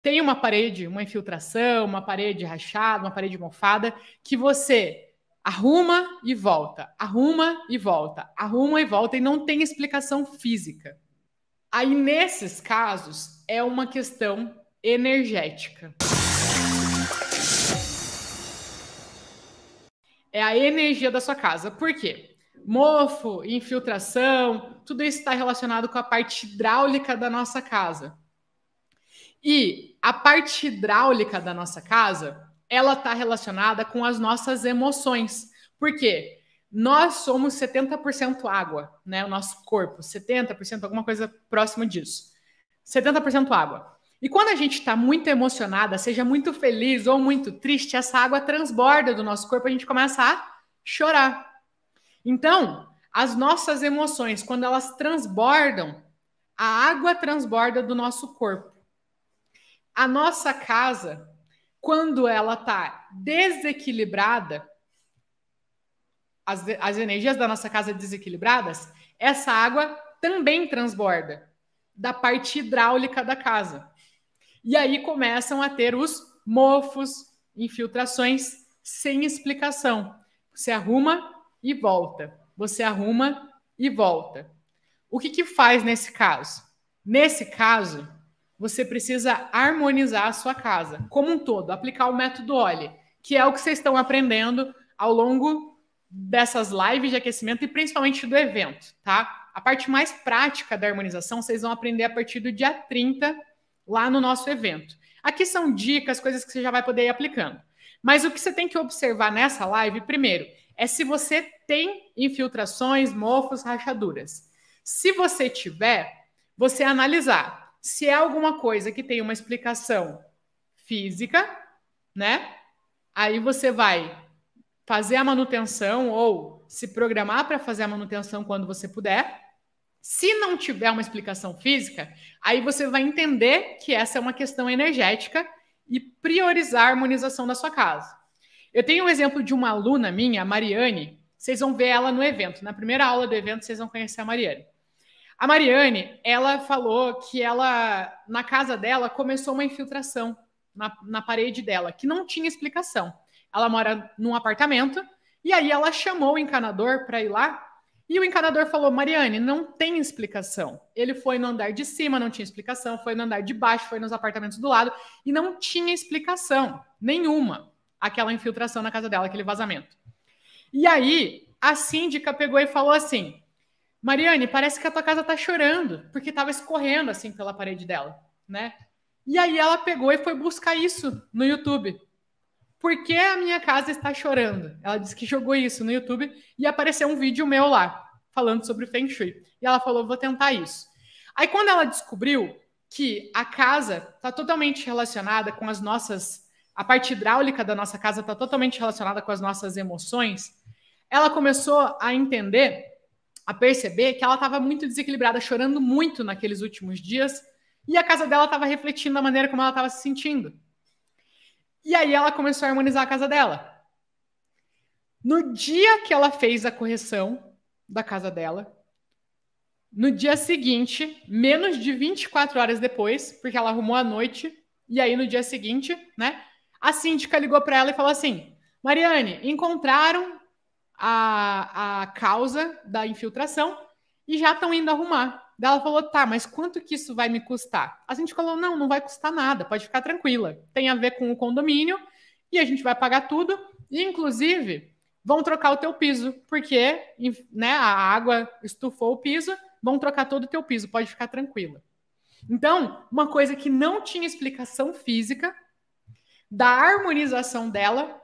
tem uma parede, uma infiltração, uma parede rachada, uma parede mofada, que você arruma e volta, arruma e volta, arruma e volta, e não tem explicação física. Aí, nesses casos, é uma questão energética. É a energia da sua casa. Por quê? Mofo, infiltração, tudo isso está relacionado com a parte hidráulica da nossa casa. E a parte hidráulica da nossa casa, ela está relacionada com as nossas emoções. Por quê? Nós somos 70% água, né? O nosso corpo, 70%, alguma coisa próxima disso. 70% água. E quando a gente está muito emocionada, seja muito feliz ou muito triste, essa água transborda do nosso corpo, a gente começa a chorar. Então, as nossas emoções, quando elas transbordam, a água transborda do nosso corpo. A nossa casa, quando ela está desequilibrada, as energias da nossa casa desequilibradas, essa água também transborda da parte hidráulica da casa. E aí começam a ter os mofos, infiltrações sem explicação. Você arruma e volta. Você arruma e volta. O que faz nesse caso? Nesse caso, você precisa harmonizar a sua casa como um todo, aplicar o método OLE, que é o que vocês estão aprendendo ao longo dessas lives de aquecimento e principalmente do evento, tá? A parte mais prática da harmonização vocês vão aprender a partir do dia 30 lá no nosso evento. Aqui são dicas, coisas que você já vai poder ir aplicando. Mas o que você tem que observar nessa live, primeiro, é se você tem infiltrações, mofos, rachaduras. Se você tiver, você analisar se é alguma coisa que tem uma explicação física, né? Aí você vai fazer a manutenção ou se programar para fazer a manutenção quando você puder. Se não tiver uma explicação física, aí você vai entender que essa é uma questão energética e priorizar a harmonização da sua casa. Eu tenho um exemplo de uma aluna minha, a Mariane, vocês vão ver ela no evento. Na primeira aula do evento, vocês vão conhecer a Mariane. A Mariane, ela falou que ela, na casa dela, começou uma infiltração na parede dela, que não tinha explicação. Ela mora num apartamento, e aí ela chamou o encanador para ir lá, e o encanador falou, Mariane, não tem explicação. Ele foi no andar de cima, não tinha explicação, foi no andar de baixo, foi nos apartamentos do lado, e não tinha explicação nenhuma aquela infiltração na casa dela, aquele vazamento. E aí, a síndica pegou e falou assim, Mariane, parece que a tua casa tá chorando, porque tava escorrendo assim pela parede dela, né? E aí ela pegou e foi buscar isso no YouTube. Por que a minha casa está chorando? Ela disse que jogou isso no YouTube e apareceu um vídeo meu lá, falando sobre Feng Shui. E ela falou, vou tentar isso. Aí quando ela descobriu que a casa está totalmente relacionada com as nossas... A parte hidráulica da nossa casa está totalmente relacionada com as nossas emoções, ela começou a entender, a perceber que ela estava muito desequilibrada, chorando muito naqueles últimos dias, e a casa dela estava refletindo a maneira como ela estava se sentindo. E aí ela começou a harmonizar a casa dela. No dia que ela fez a correção da casa dela, no dia seguinte, menos de 24 horas depois, porque ela arrumou à noite, e aí no dia seguinte, né, a síndica ligou para ela e falou assim, Mariane, encontraram a causa da infiltração e já estão indo arrumar. Daí ela falou, tá, mas quanto que isso vai me custar? A gente falou, não vai custar nada, pode ficar tranquila. Tem a ver com o condomínio e a gente vai pagar tudo. E, inclusive, vão trocar o teu piso, porque né, a água estufou o piso, vão trocar todo o teu piso, pode ficar tranquila. Então, uma coisa que não tinha explicação física, da harmonização dela,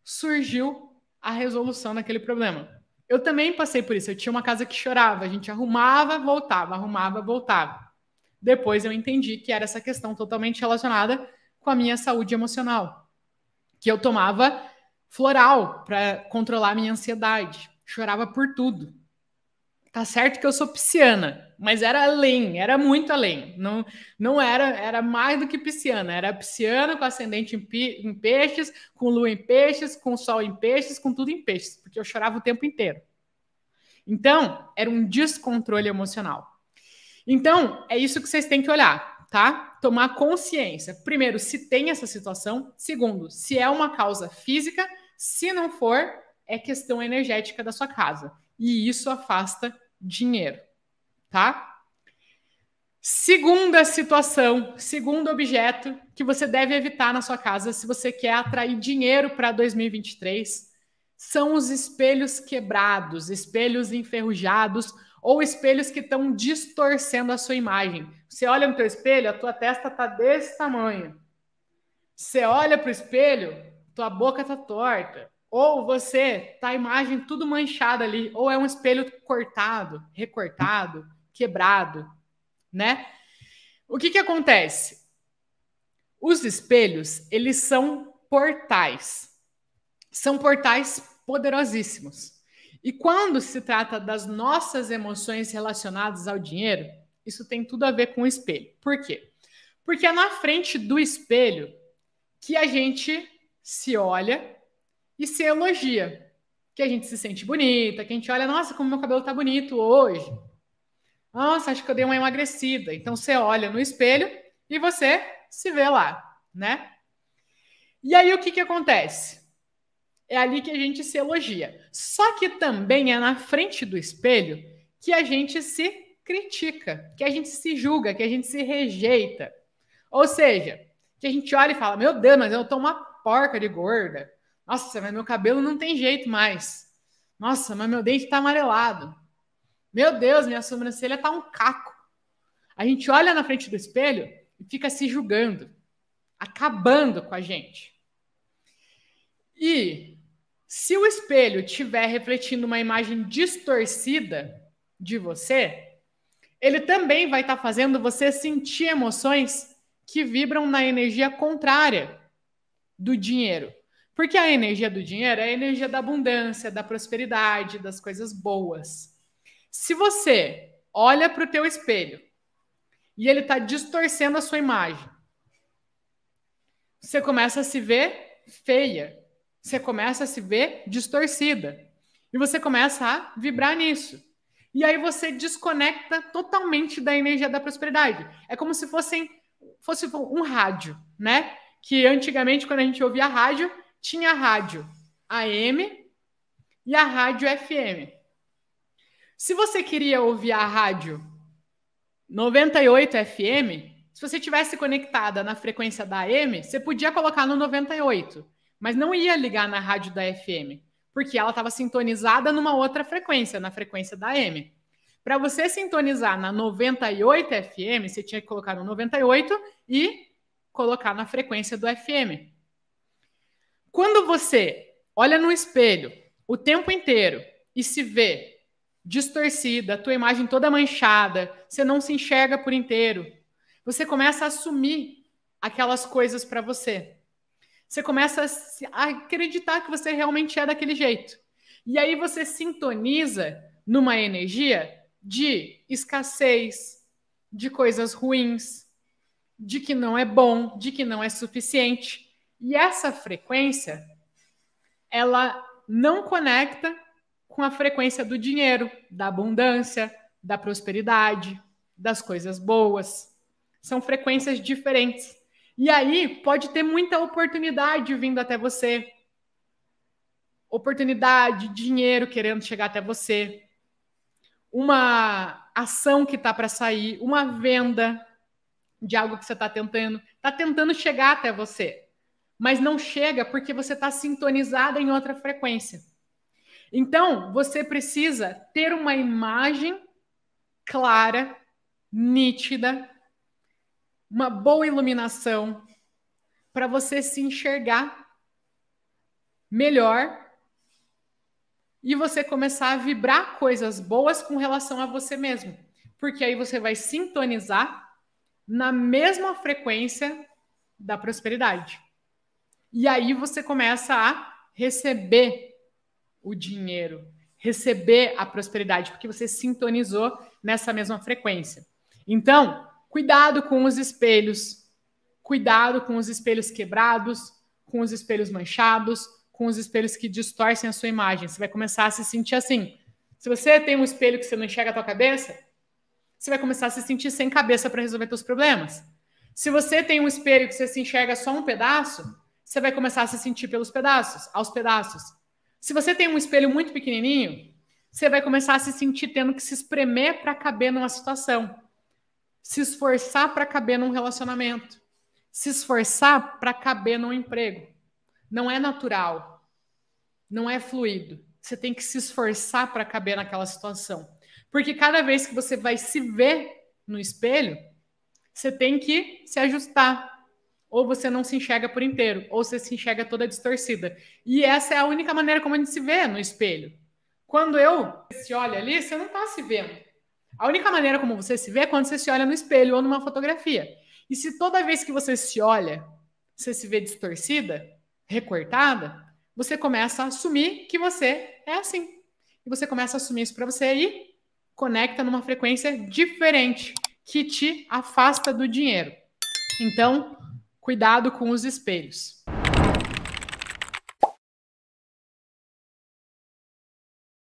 surgiu a resolução daquele problema. Eu também passei por isso. Eu tinha uma casa que chorava, a gente arrumava, voltava. Depois eu entendi que era essa questão totalmente relacionada com a minha saúde emocional. Que eu tomava floral para controlar a minha ansiedade. Chorava por tudo. Tá certo que eu sou pisciana, mas era além, era muito além. Não era mais do que pisciana. Era pisciana com ascendente em peixes, com lua em peixes, com sol em peixes, com tudo em peixes, porque eu chorava o tempo inteiro. Então, era um descontrole emocional. Então, é isso que vocês têm que olhar. tá? Tomar consciência. Primeiro, se tem essa situação. Segundo, se é uma causa física. Se não for, é questão energética da sua casa. E isso afasta dinheiro, tá? Segunda situação, segundo objeto que você deve evitar na sua casa se você quer atrair dinheiro para 2023 são os espelhos quebrados, espelhos enferrujados ou espelhos que estão distorcendo a sua imagem. Você olha no teu espelho, a tua testa está desse tamanho. Você olha para o espelho, tua boca está torta. Ou você tá a imagem tudo manchada ali, ou é um espelho cortado, recortado, quebrado, né? O que acontece? Os espelhos, eles são portais. São portais poderosíssimos. E quando se trata das nossas emoções relacionadas ao dinheiro, isso tem tudo a ver com o espelho. Por quê? Porque é na frente do espelho que a gente se olha e se elogia. Que a gente se sente bonita, que a gente olha, nossa, como meu cabelo tá bonito hoje. Nossa, acho que eu dei uma emagrecida. Então você olha no espelho e você se vê lá, né? E aí o que acontece? É ali que a gente se elogia. Só que também é na frente do espelho que a gente se critica, que a gente se julga, que a gente se rejeita. Ou seja, que a gente olha e fala, meu Deus, mas eu tô uma porca de gorda. Nossa, mas meu cabelo não tem jeito mais. Nossa, mas meu dente tá amarelado. Meu Deus, minha sobrancelha tá um caco. A gente olha na frente do espelho e fica se julgando, acabando com a gente. E se o espelho estiver refletindo uma imagem distorcida de você, ele também vai estar fazendo você sentir emoções que vibram na energia contrária do dinheiro. Porque a energia do dinheiro é a energia da abundância, da prosperidade, das coisas boas. Se você olha para o teu espelho e ele está distorcendo a sua imagem, você começa a se ver feia, você começa a se ver distorcida e você começa a vibrar nisso. E aí você desconecta totalmente da energia da prosperidade. É como se fosse um rádio, né? Que antigamente, quando a gente ouvia rádio, tinha a rádio AM e a rádio FM. Se você queria ouvir a rádio 98 FM, se você tivesse conectada na frequência da AM, você podia colocar no 98, mas não ia ligar na rádio da FM, porque ela estava sintonizada numa outra frequência, na frequência da AM. Para você sintonizar na 98 FM, você tinha que colocar no 98 e colocar na frequência do FM. Quando você olha no espelho o tempo inteiro e se vê distorcida, a tua imagem toda manchada, você não se enxerga por inteiro, você começa a assumir aquelas coisas para você. Você começa a acreditar que você realmente é daquele jeito. E aí você sintoniza numa energia de escassez, de coisas ruins, de que não é bom, de que não é suficiente. E essa frequência, ela não conecta com a frequência do dinheiro, da abundância, da prosperidade, das coisas boas. São frequências diferentes. E aí pode ter muita oportunidade vindo até você. Oportunidade, dinheiro querendo chegar até você. Uma ação que está para sair, uma venda de algo que você está tentando chegar até você. Mas não chega porque você está sintonizada em outra frequência. Então, você precisa ter uma imagem clara, nítida, uma boa iluminação para você se enxergar melhor e você começar a vibrar coisas boas com relação a você mesmo. Porque aí você vai sintonizar na mesma frequência da prosperidade. E aí você começa a receber o dinheiro, receber a prosperidade, porque você sintonizou nessa mesma frequência. Então, cuidado com os espelhos, cuidado com os espelhos quebrados, com os espelhos manchados, com os espelhos que distorcem a sua imagem. Você vai começar a se sentir assim. Se você tem um espelho que você não enxerga a tua cabeça, você vai começar a se sentir sem cabeça para resolver seus problemas. Se você tem um espelho que você se enxerga só um pedaço, você vai começar a se sentir pelos pedaços, aos pedaços. Se você tem um espelho muito pequenininho, você vai começar a se sentir tendo que se espremer para caber numa situação, se esforçar para caber num relacionamento, se esforçar para caber num emprego. Não é natural, não é fluido. Você tem que se esforçar para caber naquela situação. Porque cada vez que você vai se ver no espelho, você tem que se ajustar. Ou você não se enxerga por inteiro, ou você se enxerga toda distorcida. E essa é a única maneira como a gente se vê no espelho. Quando se olha ali, você não está se vendo. A única maneira como você se vê é quando você se olha no espelho ou numa fotografia. E se toda vez que você se olha, você se vê distorcida, recortada, você começa a assumir que você é assim. E você começa a assumir isso para você e conecta numa frequência diferente, que te afasta do dinheiro. Então, cuidado com os espelhos.